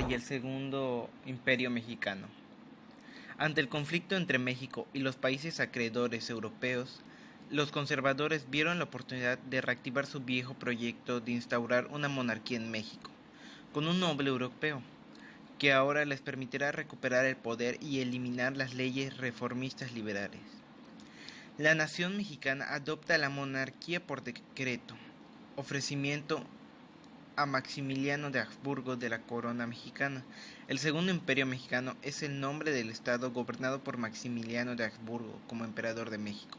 y el Segundo Imperio Mexicano. Ante el conflicto entre México y los países acreedores europeos, los conservadores vieron la oportunidad de reactivar su viejo proyecto de instaurar una monarquía en México, con un noble europeo, que ahora les permitirá recuperar el poder y eliminar las leyes reformistas liberales. La nación mexicana adopta la monarquía por decreto, ofrecimiento a Maximiliano de Habsburgo de la corona mexicana. El Segundo Imperio Mexicano es el nombre del estado gobernado por Maximiliano de Habsburgo como emperador de México,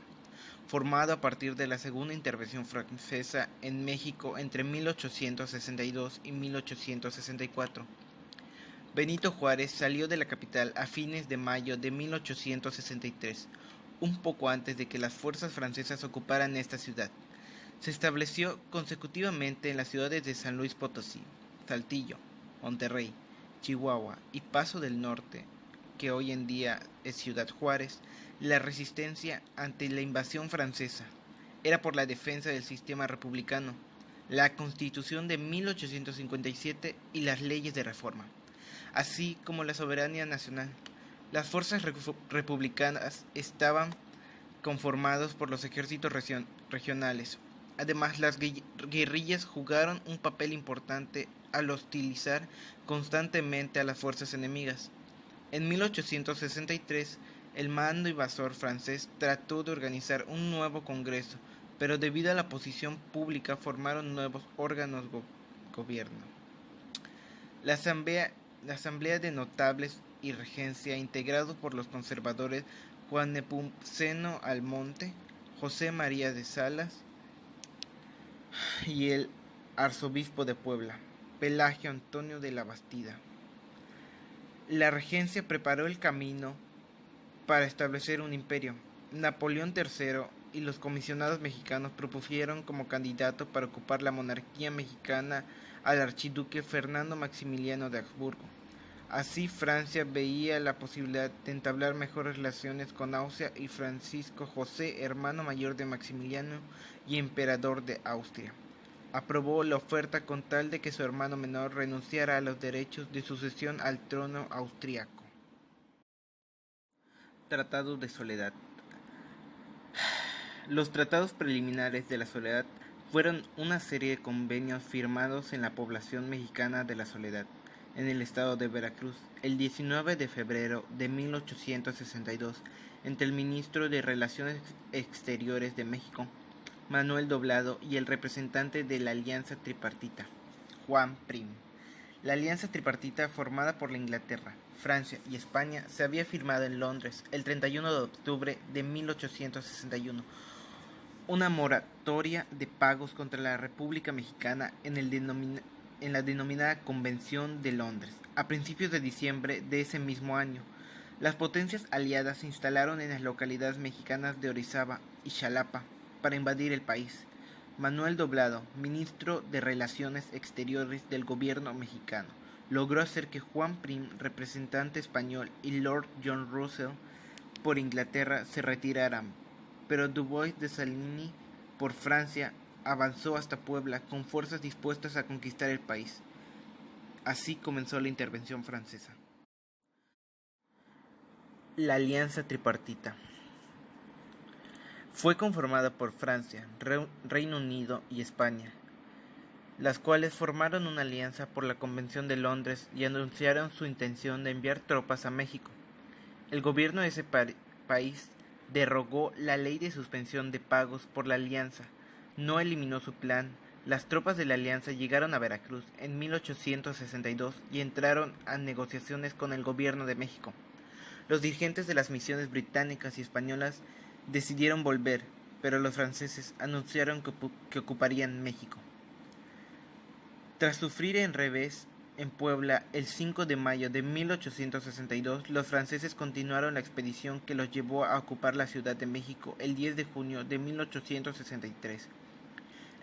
formado a partir de la segunda intervención francesa en México entre 1862 y 1864. Benito Juárez salió de la capital a fines de mayo de 1863, un poco antes de que las fuerzas francesas ocuparan esta ciudad. Se estableció consecutivamente en las ciudades de San Luis Potosí, Saltillo, Monterrey, Chihuahua y Paso del Norte, que hoy en día es Ciudad Juárez. La resistencia ante la invasión francesa era por la defensa del sistema republicano, la Constitución de 1857 y las leyes de reforma, así como la soberanía nacional. Las fuerzas republicanas estaban conformadas por los ejércitos regionales. Además, las guerrillas jugaron un papel importante al hostilizar constantemente a las fuerzas enemigas. En 1863, el mando invasor francés trató de organizar un nuevo congreso, pero debido a la oposición pública formaron nuevos órganos gobierno. La asamblea de notables y regencia, integrado por los conservadores Juan Nepomuceno Almonte, José María de Salas y el arzobispo de Puebla, Pelagio Antonio de la Bastida. La regencia preparó el camino para establecer un imperio. Napoleón III y los comisionados mexicanos propusieron como candidato para ocupar la monarquía mexicana al archiduque Fernando Maximiliano de Habsburgo. Así, Francia veía la posibilidad de entablar mejores relaciones con Austria y Francisco José, hermano mayor de Maximiliano y emperador de Austria, aprobó la oferta con tal de que su hermano menor renunciara a los derechos de sucesión al trono austriaco. Tratado de Soledad. Los tratados preliminares de la Soledad fueron una serie de convenios firmados en la población mexicana de la Soledad, en el estado de Veracruz, el 19 de febrero de 1862, entre el ministro de Relaciones Exteriores de México, Manuel Doblado, y el representante de la Alianza Tripartita, Juan Prim. La alianza tripartita, formada por la Inglaterra, Francia y España, se había firmado en Londres el 31 de octubre de 1861, una moratoria de pagos contra la República Mexicana en la denominada Convención de Londres. A principios de diciembre de ese mismo año, las potencias aliadas se instalaron en las localidades mexicanas de Orizaba y Xalapa para invadir el país. Manuel Doblado, ministro de Relaciones Exteriores del gobierno mexicano, logró hacer que Juan Prim, representante español, y Lord John Russell por Inglaterra se retiraran, pero Dubois de Salini por Francia avanzó hasta Puebla con fuerzas dispuestas a conquistar el país. Así comenzó la intervención francesa. La alianza tripartita fue conformada por Francia, Reino Unido y España, las cuales formaron una alianza por la Convención de Londres y anunciaron su intención de enviar tropas a México. El gobierno de ese país derogó la ley de suspensión de pagos por la alianza, no eliminó su plan. Las tropas de la alianza llegaron a Veracruz en 1862 y entraron a negociaciones con el gobierno de México. Los dirigentes de las misiones británicas y españolas decidieron volver, pero los franceses anunciaron que ocuparían México. Tras sufrir en revés en Puebla el 5 de mayo de 1862, los franceses continuaron la expedición que los llevó a ocupar la Ciudad de México el 10 de junio de 1863.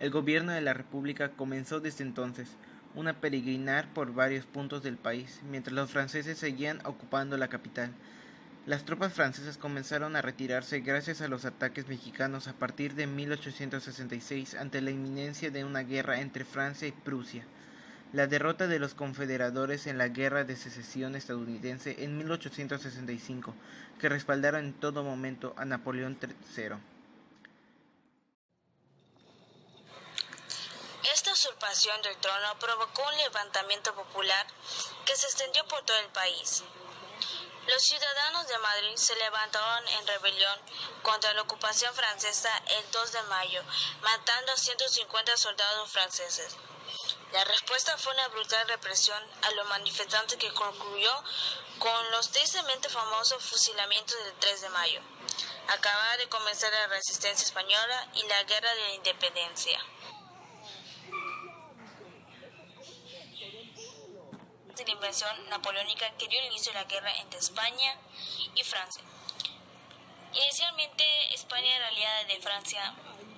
El gobierno de la República comenzó desde entonces a peregrinar por varios puntos del país, mientras los franceses seguían ocupando la capital. Las tropas francesas comenzaron a retirarse gracias a los ataques mexicanos a partir de 1866 ante la inminencia de una guerra entre Francia y Prusia. la derrota de los confederados en la Guerra de Secesión estadounidense en 1865, que respaldaron en todo momento a Napoleón III. Esta usurpación del trono provocó un levantamiento popular que se extendió por todo el país. Los ciudadanos de Madrid se levantaron en rebelión contra la ocupación francesa el 2 de mayo, matando a 150 soldados franceses. La respuesta fue una brutal represión a los manifestantes que concluyó con los tristemente famosos fusilamientos del 3 de mayo. Acababa de comenzar la resistencia española y la guerra de la independencia. De la invasión napoleónica que dio inicio a la guerra entre España y Francia. Inicialmente, España era aliada de Francia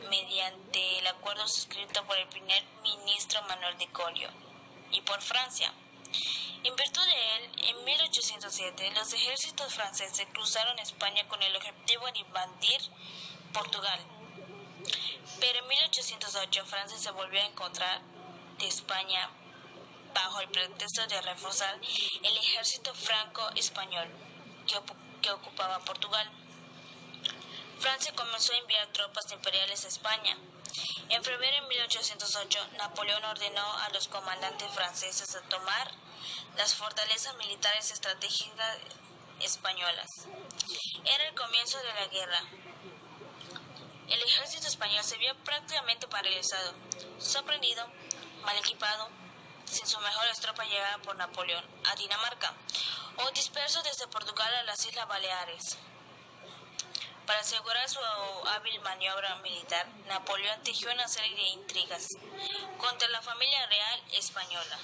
mediante el acuerdo suscrito por el primer ministro Manuel de Collioure y por Francia. En virtud de él, en 1807, los ejércitos franceses cruzaron España con el objetivo de invadir Portugal. Pero en 1808, Francia se volvió a encontrar de España bajo el pretexto de reforzar el ejército franco-español que ocupaba Portugal. Francia comenzó a enviar tropas imperiales a España. En febrero de 1808, Napoleón ordenó a los comandantes franceses a tomar las fortalezas militares estratégicas españolas. Era el comienzo de la guerra. El ejército español se vio prácticamente paralizado, sorprendido, mal equipado, sin sus mejores tropas llegadas por Napoleón a Dinamarca o dispersos desde Portugal a las Islas Baleares. Para asegurar su hábil maniobra militar, Napoleón tejió una serie de intrigas contra la familia real española.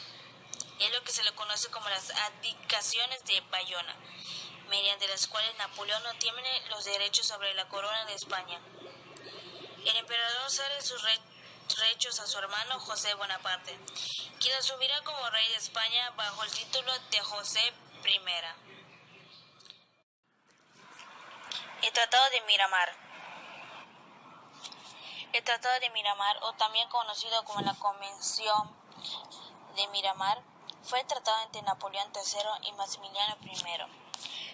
Es lo que se le conoce como las abdicaciones de Bayona, mediante las cuales Napoleón no tiene los derechos sobre la corona de España. El emperador cede sus derechos a su hermano José Bonaparte, quien asumirá como rey de España bajo el título de José I. El Tratado de Miramar. El Tratado de Miramar, o también conocido como la Convención de Miramar, fue el tratado entre Napoleón III y Maximiliano I.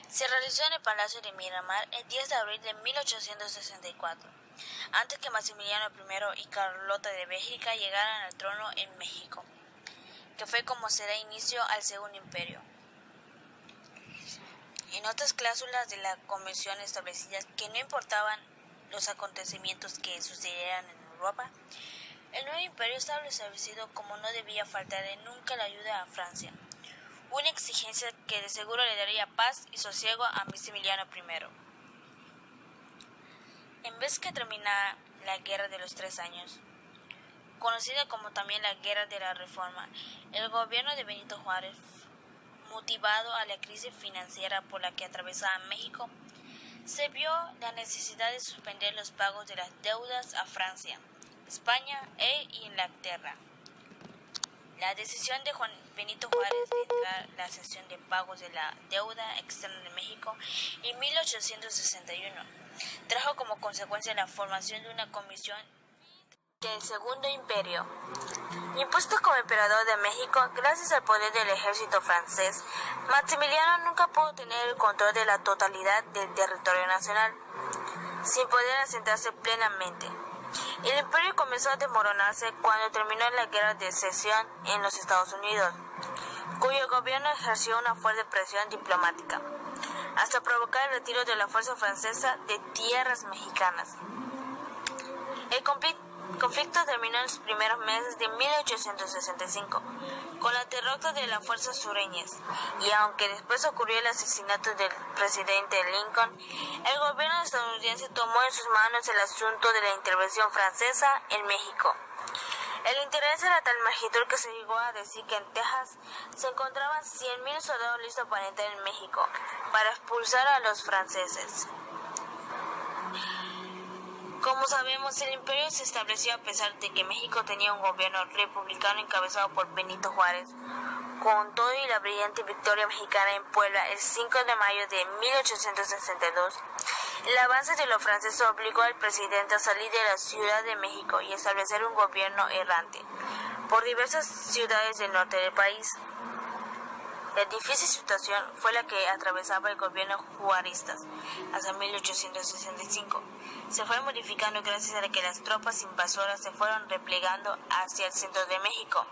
Se realizó en el Palacio de Miramar el 10 de abril de 1864, antes que Maximiliano I y Carlota de Bélgica llegaran al trono en México, que fue como se da inicio al Segundo Imperio. En otras cláusulas de la convención establecían que no importaban los acontecimientos que sucedieran en Europa, el nuevo imperio estaba establecido como no debía faltarle nunca la ayuda a Francia, una exigencia que de seguro le daría paz y sosiego a Maximiliano I. En vez que terminara la Guerra de los 3 años, conocida como también la Guerra de la Reforma, el gobierno de Benito Juárez, motivado a la crisis financiera por la que atravesaba México, se vio la necesidad de suspender los pagos de las deudas a Francia, España e Inglaterra. La decisión de Benito Juárez de entrar la cesión de pagos de la deuda externa de México en 1861 trajo como consecuencia la formación de una comisión del Segundo Imperio. Impuesto como emperador de México, gracias al poder del ejército francés, Maximiliano nunca pudo tener el control de la totalidad del territorio nacional, sin poder asentarse plenamente. El imperio comenzó a desmoronarse cuando terminó la Guerra de Secesión en los Estados Unidos, cuyo gobierno ejerció una fuerte presión diplomática, hasta provocar el retiro de la fuerza francesa de tierras mexicanas. El conflicto terminó en los primeros meses de 1865, con la derrota de las fuerzas sureñas, y aunque después ocurrió el asesinato del presidente Lincoln, el gobierno estadounidense tomó en sus manos el asunto de la intervención francesa en México. El interés era tan magistral que se llegó a decir que en Texas se encontraban 100,000 soldados listos para entrar en México, para expulsar a los franceses. Como sabemos, el imperio se estableció a pesar de que México tenía un gobierno republicano encabezado por Benito Juárez. Con todo y la brillante victoria mexicana en Puebla el 5 de mayo de 1862, el avance de los franceses obligó al presidente a salir de la Ciudad de México y establecer un gobierno errante, por diversas ciudades del norte del país. La difícil situación fue la que atravesaba el gobierno juarista hasta 1865. Se fue modificando gracias a que las tropas invasoras se fueron replegando hacia el centro de México.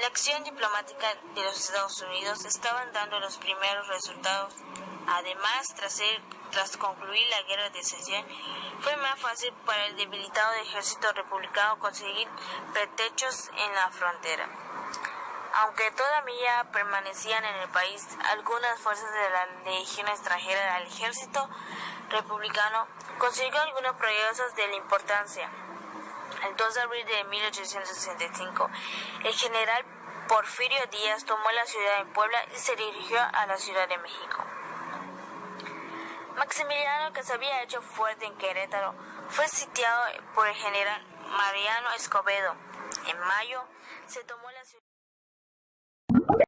La acción diplomática de los Estados Unidos estaban dando los primeros resultados. Además, tras concluir la guerra de secesión, fue más fácil para el debilitado ejército republicano conseguir pretextos en la frontera. Aunque todavía permanecían en el país algunas fuerzas de la legión extranjera, el ejército republicano consiguió algunos progresos de la importancia. El 2 de abril de 1865, el general Porfirio Díaz tomó la ciudad de Puebla y se dirigió a la Ciudad de México. Maximiliano, que se había hecho fuerte en Querétaro, fue sitiado por el general Mariano Escobedo. En mayo se tomó la ciudad.